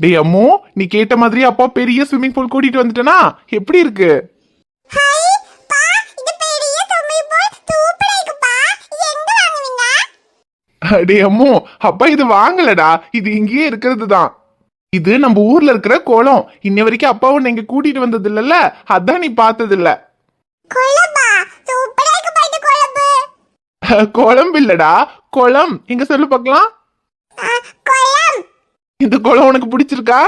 டேய் அம்மு, நீ கேட்ட மாதிரி அப்பா பெரிய ஸ்விம்மிங் பூல் கூட்டிட்டு வந்துட்டனா? எப்படி இருக்கு? ஹாய் பா, இது பெரிய ஸ்விம்மிங் பூல் சூப்பரா இருக்குப்பா. இது எங்க வாங்குவீங்க? டேய் அம்மு, அப்பா இது வாங்கலடா, இது இங்கேயே இருக்கிறது தான். இது நம்ம ஊர்ல இருக்கிற குளம். இன்ன வரைக்கும் அப்பா உன்னை இங்க கூட்டிட்டு வந்தது இல்லல்ல, அதான் நீ பார்த்தது இல்ல. குளம்பா? சூப்பரா இருக்குப்பா இந்த குளம்பு. குழம்பு இல்லடா, குளம். எங்க சொல்லு பார்க்கலாம். குளம். இந்த குளம் உனக்கு பிடிச்சிருக்கா?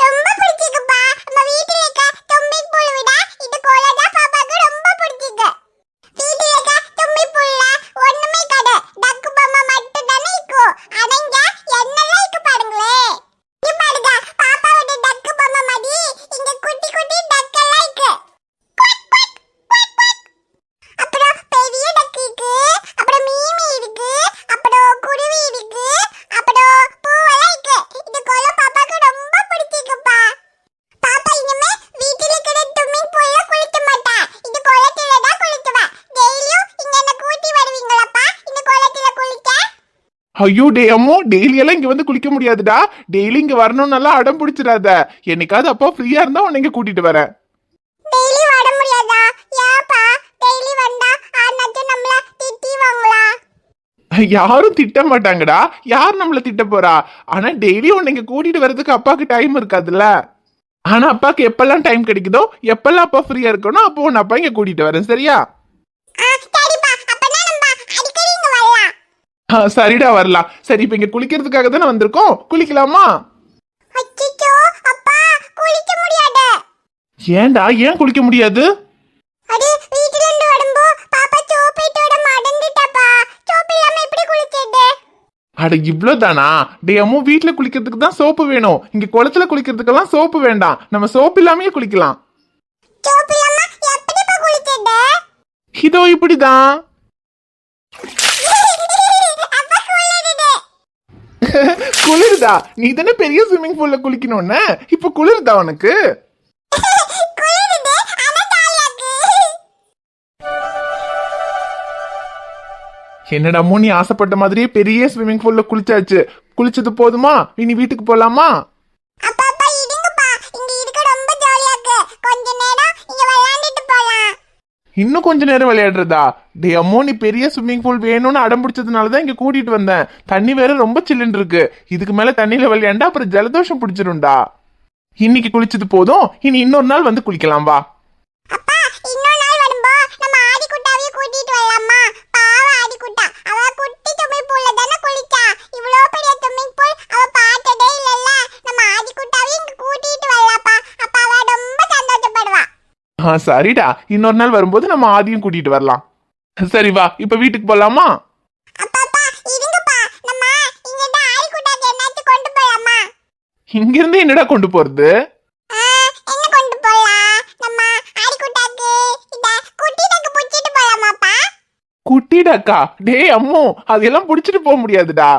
ரொம்ப பிடிச்சிருக்குப்பா. நம்ம வீட்ல இருக்க ஸ்விம்மிங் பூல் விட இந்த குளம் தான் பாப்பாக்கு ரொம்ப பிடிச்சிருக்கு. வீட்ல இருக்க ஸ்விம்மிங் பூல்ல ஒண்ணுமே கிடையாது. டக்கு பொம்மை மட்டும் தானே இருக்கும். ஆனா இங்க என்னெல்லாம் இருக்கு பாருங்களே. இங்க பாருங்க, பாப்பாவோட டக்கு பொம்மை மாதிரி இங்க குட்டி குட்டி டக்கெல்லாம் இருக்கு. Quack, quack, quack, quack. அப்புறம் பெரிய டக்கு இருக்கு, அப்புறம் மீமி இருக்கு, அப்புறம் குருவி இருக்கு, அப்புறம் பூவெல்லாம் இருக்கு. இந்த குளம் பாப்பாக்கு ரொம்ப பிடிச்சிருக்குப்பா. பாப்பா இனிமே வீட்டில் இருக்கிற ஸ்விம்மிங் பூல்ல குளிக்க மாட்டா. இந்த குளத்துல தான் குளிக்குவா. டெய்லியும் இங்க என்ன கூட்டி வருவீங்களாப்பா இந்த குளத்துல குளிக்க? ஐயோ டே அம்மு, டெய்லி எல்லாம் இங்க வந்து குளிக்க முடியாதுடா. டெய்லி இங்க வரணும்னால அடம் பிடிச்சிடாத. என்னைக்காவது அப்பா ஃப்ரீயா இருந்தா உன்னை இங்க கூட்டிட்டு வரேன். டெய்லி வர முடியாதா? ஏப்பா? டெய்லி வந்தா ஆனாச்சும் நம்மள திட்டுவாங்களா? யாரும் திட்ட மாட்டாங்கடா. யார் நம்மள திட்ட போறா? ஆனா டெய்லி உன்னை இங்க கூட்டிட்டு வர்றதுக்கு அப்பாக்கு டைம் இருக்காதுல்ல. ஆனா அப்பாக்கு எப்பெல்லாம் டைம் கிடைக்குதோ, எப்பெல்லாம் அப்பா ஃப்ரீயா இருக்கணும், அப்போ உன்னை அப்பா இங்க கூட்டிட்டு வரேன். சரியா? சரிப்பா, அப்பனா நம்ம அடிக்கடி இங்க வரலாம். சரிடா, வரலாம். சரி, இப்ப இங்க குளிக்கிறதுக்காக தானே வந்திருக்கோம், குளிக்கலாமா? அச்சச்சோ, அப்பா குளிக்க முடியாது. ஏன்டா, ஏன் குளிக்க முடியாது? அது வீட்ல இருந்து வரும்போ பாப்பா சோப்பிட்டோட மடந்துட்டப்பா. சோப்பு இல்லாம எப்படி குளிக்கிறது? அட இவ்வளவுதானா? டே அம்மு, வீட்டுல குளிக்கிறதுக்கு தான் சோப்பு வேணும். இங்க குளத்துல குளிக்கிறதுக்கெல்லாம் சோப்பு வேண்டாம். நம்ம சோப்பு இல்லாமயே குளிக்கலாம். சோப்பு இல்லாம எப்படிப்பா குளிக்கிறது? இதோ இப்படிதான். அப்பா குளிருது. குளிருதா? நீ தானே பெரிய ஸ்விம்மிங் பூல்ல குளிக்கணும்னு. இப்ப குளிருதா உனக்கு? குளிருது, ஆனா ஜாலியா இருக்கு. என்னடா அம்மு, நீ ஆசைப்பட்ட மாதிரியே பெரிய ஸ்விம்மிங் பூல்ல குளிச்சாச்சு. குளிச்சது போதுமா? இனி வீட்டுக்கு போலாமா? அப்பா இருங்கப்பா, இங்க இருக்க ரொம்ப ஜாலியா இருக்கு. கொஞ்ச நேரம் இங்க விளையாண்டுட்டு போலாம். இன்னும் கொஞ்ச நேரம் விளையாடுறதா? டே அம்மோ, நீ பெரிய ஸ்விம்மிங் பூல் வேணும்னு அடம் பிடிச்சதுனாலதான் இங்க கூட்டிட்டு வந்தேன். தண்ணி வேற ரொம்ப சில்லுன்னு இருக்கு. இதுக்கு மேல தண்ணியில விளையாண்டா அப்புறம் ஜலதோஷம் பிடிச்சிரும்டா. இன்னைக்கு குளிச்சது போதும். இனி இன்னொரு நாள் வந்து குளிக்கலாம், வா. அப்பா இன்னொரு நாள் வரும்போ நம்ம ஆதிக்குட்டாவே கூட்டிட்டு வரலாமா? பாவ ஆதிக்குட்டா, அவ குட்டி ஸ்விம்மிங் பூல்ல தானே குளிச்சா. இவ்ளோ பெரிய ஸ்விம்மிங் பூல் அவ பார்த்ததே இல்லல்ல. நம்ம ஆதிக்குட்டாவே இங்க கூட்டிட்டு வரலாம்ப்பா. அப்ப அவ ரொம்ப சந்தோஷப்படுவா. சரிடா, இன்னொரு நாள் வரும்போது நம்ம ஆதியும் கூட்டிட்டு வரலாம். சரி வா, இப்ப வீட்டுக்கு போலாமா? அப்பா இருங்கப்பா, நம்ம இங்க இருந்து ஆதிக்குட்டாக்கு என்னாச்சும் கொண்டு போலாமா? இங்க இருந்து என்னடா கொண்டு போறது? என்ன கொண்டு போலாம்? நம்ம ஆதிக்குட்டாக்கு இந்த குட்டி டக்கு புடிச்சிட்டு போலாமாப்பா? குட்டி டக்கா? டே அம்மோ, அதெல்லாம் புடிச்சிட்டு போக முடியாதுடா.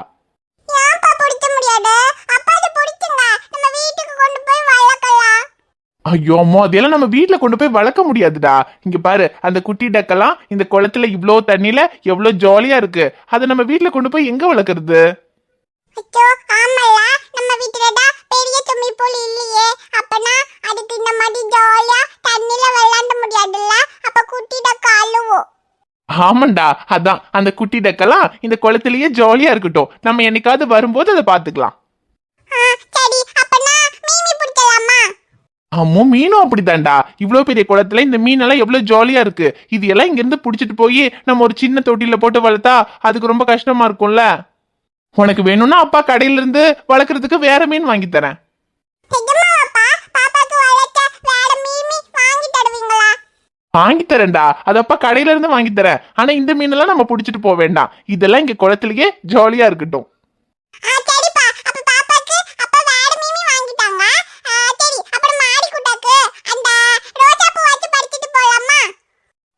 ஏன்ப்பா பிடிக்க முடியாது? அப்பா அது பிடிச்சுங்க, நம்ம வீட்டுக்கு கொண்டு போய் வளர்க்கலாம். ஐயோ அம்மா, அதெல்லாம் நம்ம வீட்டுல கொண்டு போய் வளர்க்க முடியாதுடா. இங்க பாரு, அந்த குட்டி டக்கெல்லாம் இந்த குளத்துல இவ்ளோ தண்ணியில எவ்வளவு ஜாலியா இருக்கு. அதை நம்ம வீட்டுல கொண்டு போய் எங்க வளர்க்கறது? அச்சோ, ஆமால, நம்ம வீட்டுல தான் பெரிய ஸ்விம்மிங் பூல் இல்லையே. அப்பனா அதுக்கு இந்த மாதிரி ஜாலியா தண்ணில விளையாட முடியாதுல்ல. அப்ப குட்டி டக்கு அழுவும். ஆமாண்டா, அதான் அந்த குட்டி டக்கெல்லாம் இந்த குளத்திலேயே ஜாலியா இருக்கட்டும். நம்ம என்னைக்காவது வரும்போது அதை பாத்துக்கலாம். சரி, அப்பனா மீமி பிடிக்கலாமா? அம்மோ, மீனும் அப்படித்தான்டா. இவ்வளவு பெரிய குளத்துல இந்த மீனெல்லாம் எவ்வளவு ஜாலியா இருக்கு. இது எல்லாம் இங்க இருந்து புடிச்சிட்டு போய் நம்ம ஒரு சின்ன தொட்டில போட்டு வளர்த்தா அதுக்கு ரொம்ப கஷ்டமா இருக்கும்ல. உனக்கு வேணும்னா அப்பா கடையில இருந்து வளர்க்கறதுக்கு வேற மீன் வாங்கி தரேன். நிஜமாவாப்பா? பாப்பாக்கு வளர்க்க வேற மீமி வாங்கி தருவீங்களா? வாங்கி தரேன்டா, அது அப்பா கடையில இருந்து வாங்கி தரேன். ஆனா இந்த மீனெல்லாம் நம்ம புடிச்சிட்டு போக வேண்டாம். இதெல்லாம் இங்க குளத்திலேயே ஜாலியா இருக்கட்டும். சரிப்பா, அப்ப பாப்பாக்கு அப்ப வேற மீமி வாங்கிட்டாங்க. சரி, அப்புறம் மாடி குட்டாக்கு அந்த ரோஜா பூ வச்சு பறிச்சிட்டு போலாமா?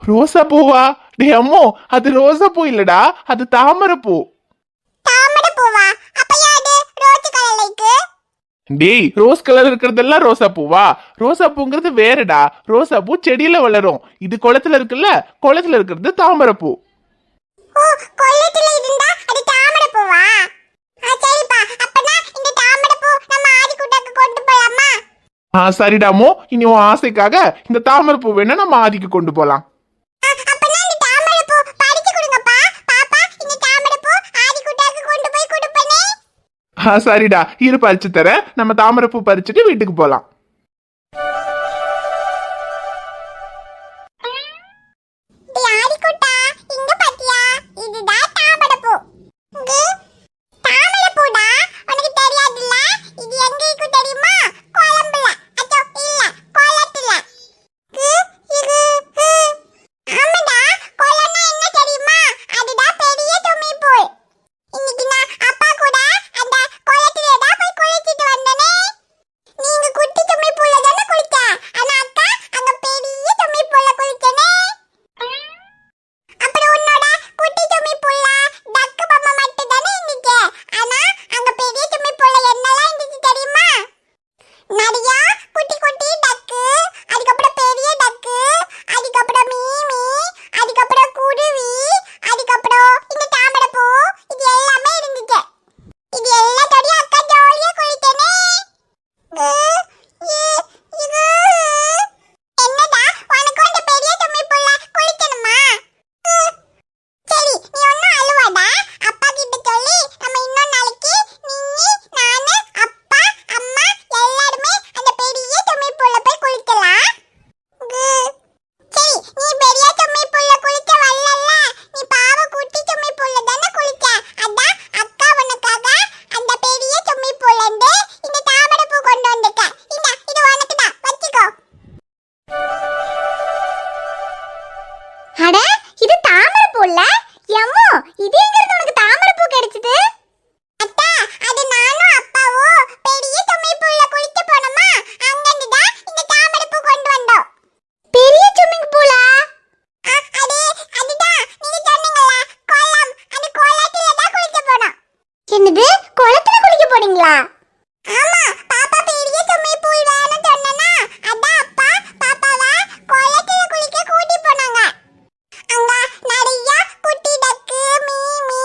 ரோசா பூவா? டே அம்மோ, அது ரோசா பூ இல்லடா, அது தாமரை பூ. தாமரை பூவா? அப்ப யாரு ரோஸ் கலர்ல இருக்கு? டேய், ரோஸ் கலர் இருக்கிறதெல்லாம் ரோசா பூவா? ரோசா பூங்கிறது வேறடா. ரோசா பூ செடியில வளரும். இது குளத்துல இருக்குல்ல, குளத்துல இருக்கிறது தாமரை பூ. ஓ, கொல்லத்துல இருந்தா அது தாமரை பூவா? சரிப்பா, அப்பனா இந்த தாமரை பூ நம்ம சரிடாமோ, இனி உன் ஆசைக்காக இந்த தாமரை பூ வேணா நம்ம ஆதிக்கு கொண்டு போலாம். அப்பனா இந்த தாமரைப்பூ பறிச்சு கொடுங்கப்பா. பாப்பா இந்த தாமரைப்பூ ஆதி குட்டாக்கு கொண்டு போய் கொடுப்பனே. சரிடா, இரு பறிச்சு தரேன். நம்ம தாமரை பூ பறிச்சுட்டு வீட்டுக்கு போலாம். ஆதி குட்டா இங்க பாத்தியா, இதுதான் தாமரைப்பூ. தாமரைப்பூடா, உனக்கு தெரியாதுல்ல? இது எங்க இருக்கு தெரியுமா? கொழம்புல. அச்சோ இல்ல, கொளத்துல. ஆமாடா, கொளம்னா என்ன தெரியுமா? அதுதான் பெரிய ஸ்விம்மிங் பூல். இன்னைக்கு நான் அப்பா கூட அந்த கொளத்துல தான் போய் குளிச்சிட்டு வந்தனே. நீங்க குட்டி ஸ்விம்மிங் பூல்ல தானே குளிச்ச, ஆனா அக்கா அங்க பெரிய ஸ்விம்மிங் பூல்ல குளிச்சனே. அப்புறம் உன்னோட குட்டி ஸ்விம்மிங் பூல்ல டக்கு பொம்மை மட்டும் தானே இருந்துச்சு, ஆனா அங்க பெரிய ஸ்விம்மிங் பூல்ல என்னெல்லாம் இருந்துச்சு தெரியுமா? நிறைய குட்டி குட்டி டக்கு, அதுக்கப்புறம் பெரிய டக்கு, அதுக்கப்புறம் மீமி, அதுக்கப்புறம் குருவி, அதுக்கப்புறம் இந்த தாமரைப்பூ, இது எல்லாமே இருந்துச்சு. இது எல்லாத்தோடய அக்கா ஜாலியா குளித்தனே. என்னடா, உனக்கு அந்த பெரிய ஸ்விம்மிங் பூல்ல குளிக்கணுமா? சரி, நீ ஒன்னும் அழுவாடா. அப்பா கிட்ட சொல்லி நம்ம இன்னொரு நாளைக்கு நீ, நானு, அப்பா, அம்மா எல்லாருமே அந்த பெரிய ஸ்விம்மிங் பூல்ல போய் குளிக்கலாம். சரி, நீ பெரிய ஸ்விம்மிங் பூல்ல குளிக்க வரலல்ல, நீ பாவ குட்டி ஸ்விம்மிங் பூல்ல தானே குளிச்ச. அதான் அக்கா உனக்காக அந்த பெரிய ஸ்விம்மிங் பூல்ல இருந்து இந்த தாமரைப்பூ கொண்டு வந்திருக்கேன். இந்த இது உனக்கு தான், வச்சுக்கோ. அட, இது தாமரைப்பூ இல்ல? எம்மோ, இது எங்க இருந்து உனக்கு தாமரைப்பூ கிடைச்சது? அத்தா, அது நானும் அப்பாவும் பெரிய ஸ்விம்மிங் பூல்ல குளிக்க போனோமா, அங்க இருந்து தான் இந்த தாமரைப்பூ கொண்டு வந்தோம். பெரிய ஸ்விம்மிங் பூலா? அதுதான் நீங்க சொன்னீங்கல்ல, குளம். அந்த குளத்துல தான் குளிக்க போனோம். என்னது, குளத்துல குளிக்க போறீங்களா? ஆமா, பாப்பா பெரிய ஸ்விம்மிங் பூல் வேணும்னு சொன்னனா, அதான் அப்பா பாப்பாவை குளத்துல குளிக்க கூட்டி போனாங்க. அங்க நிறைய குட்டி டக்கு, மீமி,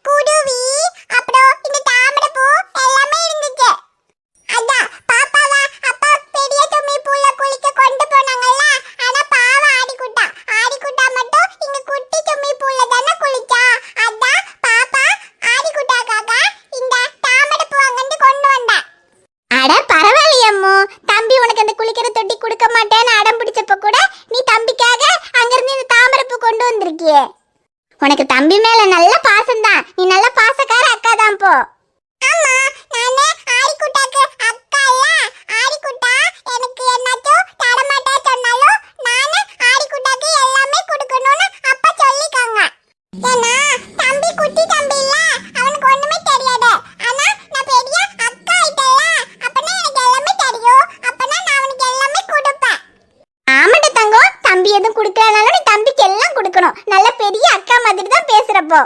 குருவி, அப்புறம் இந்த தாமரைப்பூ எல்லாமே இருந்துச்சு. அதான் பாப்பாவை அப்பா பெரிய ஸ்விம்மிங் பூல்ல குளிக்க கொண்டு போனாங்கல்ல, ஆனா பாவம் ஆடிக்குட்டா மட்டும் இங்க குட்டி ஸ்விம்மிங் பூல்ல தானே குளிச்சா. அதான் பாப்பா ஆடிக்குட்டாக்காக இந்த தாமரைப்பூ அங்கிருந்து கொண்டு வந்தா. அட பரவாயில்லையம்மோ, தம்பி உனக்கு அந்த குளிக்கிற தொட்டி கொடுக்க மாட்டேன்னு அடம் பிடிச்சப்ப கூட நீ தம்பிக்காக அங்கிருந்து இந்த தாமரைப்பூ கொண்டு வந்திருக்கியே. உனக்கு தம்பி மேல நல்ல பாசம் தான். நீ நல்ல பாசக்கார அக்கா தான் போ. ஆமா, நானே ஆடிக்குட்டாக்கு அக்கா இல்ல. ஆடிக்குட்டா எனக்கு என்னாச்சும் தரமாட்டா சொன்னாலும் நானே ஆடிக்குட்டாக்கு எல்லாமே கொடுக்கணும்னு அப்பா சொல்லிக்காங்க. ஏன்னா தம்பி குட்டி தம்பி இல்ல, அவனுக்கு ஒண்ணுமே தெரியாது. ஆனா நான் பெரிய அக்கா ஆயிட்டல்ல, அப்பனா எனக்கு எல்லாமே தெரியும். அப்பனா நான் அவனுக்கு எல்லாமே கொடுப்பேன். ஆமாடா தங்கம், தம்பி எதுவும் கொடுக்கலனாலும் நீ தம்பிக்கு எல்லாம் கொடுக்கணும். நல்ல பெரிய அக்கா மாதிரி தான் பேசுறப்போ.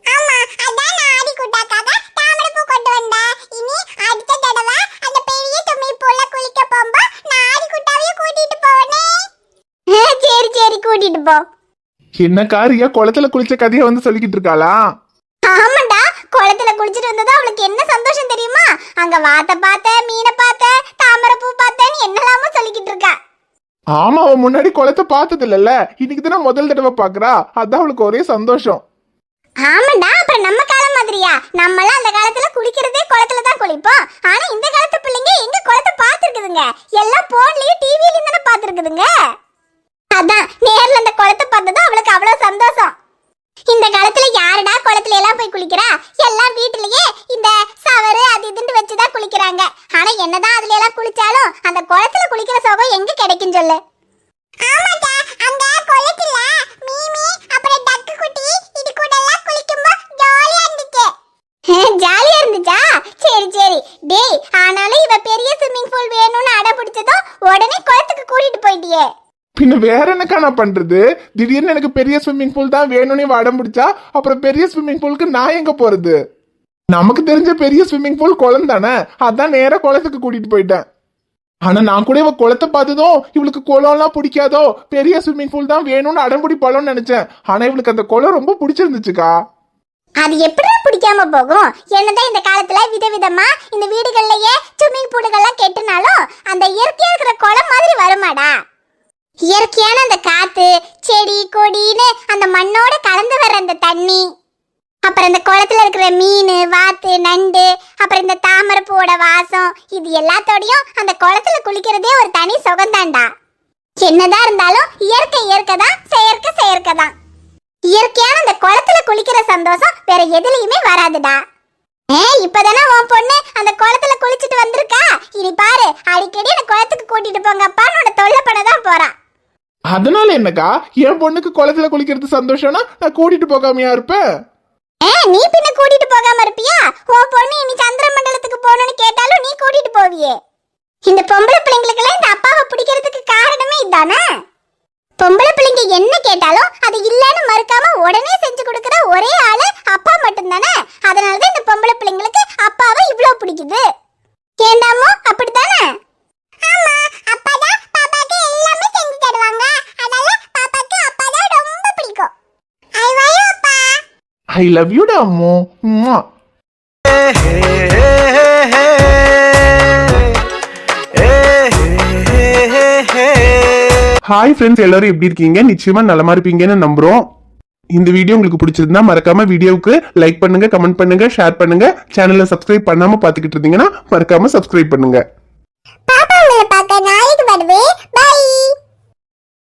ஆமா, அதான் நான் ஆடிக்குட்டாக்காக தாமரைப்பூ கொண்டு வந்தேன். இனி அடுத்த தடவை அந்த பெரிய ஸ்விம்மிங் பூல்ல குளிக்க போகும்போது நான் ஆடிக்குட்டாவையும் கூட்டிட்டு போவனே. சரி சரி, கூட்டிட்டு போ. என்ன காரியா, குளத்துல குளிச்ச கதையை வந்து சொல்லிக்கிட்டு இருக்காளா? ஆமாண்டா, குளத்துல குளிச்சிட்டு வந்ததா அவளுக்கு என்ன சந்தோஷம் தெரியுமா? அங்க வாத்த பார்த்த, மீனை பார்த்த, தாமரைப்பூ பார்த்தேன்னு என்னெல்லாமோ சொல்லிக்கிட்டு இருக்கா. ஆமா, அவன் முன்னாடி குளத்தை பார்த்தது இல்லல்ல, இன்னைக்கு தானே முதல் தடவை பாக்குறா. அதான் அவளுக்கு ஒரே சந்தோஷம். ஆமாண்டா, அப்புறம் நம்ம காலம் மாதிரியா? நம்மளாம் அந்த காலத்துல குளிக்கிறதே குளத்துல தான் குளிப்போம். ஆனா இந்த காலத்து பிள்ளைங்க எங்க குளத்தை பார்த்திருக்குதுங்க? எல்லாம் போன்லயும் டிவிலயும் தானே பார்த்திருக்குதுங்க. அதான் நேர்ல அந்த குளத்தை பார்த்ததும் அவளுக்கு அவ்வளவு சந்தோஷம். இந்த காலத்துல யாருடா குளத்துல எல்லாம் போய் குளிக்கிறா? எல்லாம் வீட்டுலயே இந்த சவறு அது இதுன்னு வச்சுதான் குளிக்கிறாங்க. ஆனா என்னதான் அதுல எல்லாம் குளிச்சாலும் அந்த குளத்துல குளிக்கிற சுகம் எங்க கிடைக்கும் சொல்லு? ஆமாடா, அந்த குளத்துல மீமி அப்புறம் டக்கு குட்டி இது கூட எல்லாம் குளிக்கும்போது ஜாலியா இருந்துச்சு. ஜாலியா இருந்துச்சா? சரி சரி. டேய், ஆனாலும் இவ பெரிய ஸ்விம்மிங் பூல் வேணும்னு அடம் பிடிச்சதும் உடனே குளத்துக்கு கூட்டிட்டு போயிட்டியே. பின்ன வேற என்னக்கா நான் பண்றது? திடீர்னு எனக்கு பெரிய ஸ்விம்மிங் பூல் தான் வேணும்னு வடம் பிடிச்சா அப்புறம் பெரிய ஸ்விம்மிங் பூலுக்கு நான் எங்க போறது? நமக்கு தெரிஞ்ச பெரிய ஸ்விம்மிங் பூல் குளம் தானே, அதான் நேரா குளத்துக்கு கூட்டிட்டு போயிட்டேன். ஆனா நான் கூட இவ குளத்தை பார்த்ததும் இவளுக்கு குளம்லாம் பிடிக்காதோ, பெரிய ஸ்விம்மிங் பூல் தான் வேணும்னு அடம்பிடிப்பாளோன்னு நினைச்சேன். ஆனா இவளுக்கு அந்த குளம் ரொம்ப பிடிச்சிருந்துச்சுக்கா. அது எப்படிடா பிடிக்காம போகும்? என்னதான் இந்த காலத்துல விதவிதமா இந்த வீடுகள்லயே ஸ்விம்மிங் பூலுகள்லாம் கெட்டுனாலும் அந்த இயற்கையா இருக்கிற குளம் மாதிரி வருமாடா? இயற்கையான அந்த காத்து, செடி கொடின்னு அந்த மண்ணோட கலந்து வர்ற அந்த தண்ணி, அப்புறம் இந்த குளத்துல இருக்கிற மீன், வாத்து, நண்டு, அப்புறம் இந்த தாமரை பூவோட வாசம், இது எல்லாத்தோடையும் அந்த குளத்துல குளிக்கிறதே ஒரு தனி சுகம்தான்டா. என்னதான் இருந்தாலும் இயற்கை இயற்கை தான், செயற்கை தான். இயற்கையான அந்த குளத்துல குளிக்கிற சந்தோஷம் வேற எதுலயுமே வராதுடா. இப்பதானே உன் பொண்ணு அந்த குளத்துல குளிச்சுட்டு வந்திருக்கா. இனி பாரு, அடிக்கடி அந்த குளத்துக்கு கூட்டிட்டு போங்கப்பான்னு உன்னை தொல்லை பண்ணதான் போறா. அதனால என்னக்கா, என் பொண்ணுக்கு குளத்துல குளிக்கிறது சந்தோஷம்னா நான் கூட்டிட்டு போகாமையா இருப்பேன்? நீ பின்ன கூட்டிட்டு போகாம இருப்பியா? உன் பொண்ணு இனி சந்திர மண்டலத்துக்கு போகணும்னு கேட்டாலும் நீ கூட்டிட்டு போவியே. இந்த பொம்பளை பிள்ளைங்களுக்கு எல்லாம் இந்த அப்பாவை பிடிக்கிறதுக்கு காரணமே இதானே. பொம்பளை பிள்ளைங்க என்ன கேட்டாலும் அது இல்லன்னு மறுக்காம உடனே செஞ்சு கொடுக்கிற ஒரே ஆளு அப்பா மட்டும்தானே. அதனாலதான் இந்த பொம்பளை பிள்ளைங்களுக்கு அப்பாவை இவ்ளோ பிடிக்குது. ஏண்டாமோ அப்படித்தானே? ஆமா, அப்பாதான் பாப்பாக்கு எல்லாமே செஞ்சு தருவாங்க. அதனால பாப்பாக்கு அப்பாதான் ரொம்ப பிடிக்கும். ஐ லவ் யூ அப்பா. ஐ லவ் யூ டா அம்மு. ஹாய் ஃப்ரெண்ட்ஸ், எல்லாரும் எப்படி இருக்கீங்க? நிச்சயமா நலமா இருப்பீங்கன்னு நம்புறோம். இந்த வீடியோ உங்களுக்கு பிடிச்சிருந்தா மறக்காம வீடியோவுக்கு லைக் பண்ணுங்க, கமெண்ட் பண்ணுங்க, ஷேர் பண்ணுங்க. சேனலை சப்ஸ்கிரைப் பண்ணாம பாத்துக்கிட்டு இருந்தீங்கன்னா மறக்காம சப்ஸ்கிரைப் பண்ணுங்க. பாப்பா உங்களை பார்க்க நாளைக்கு வருவேன்.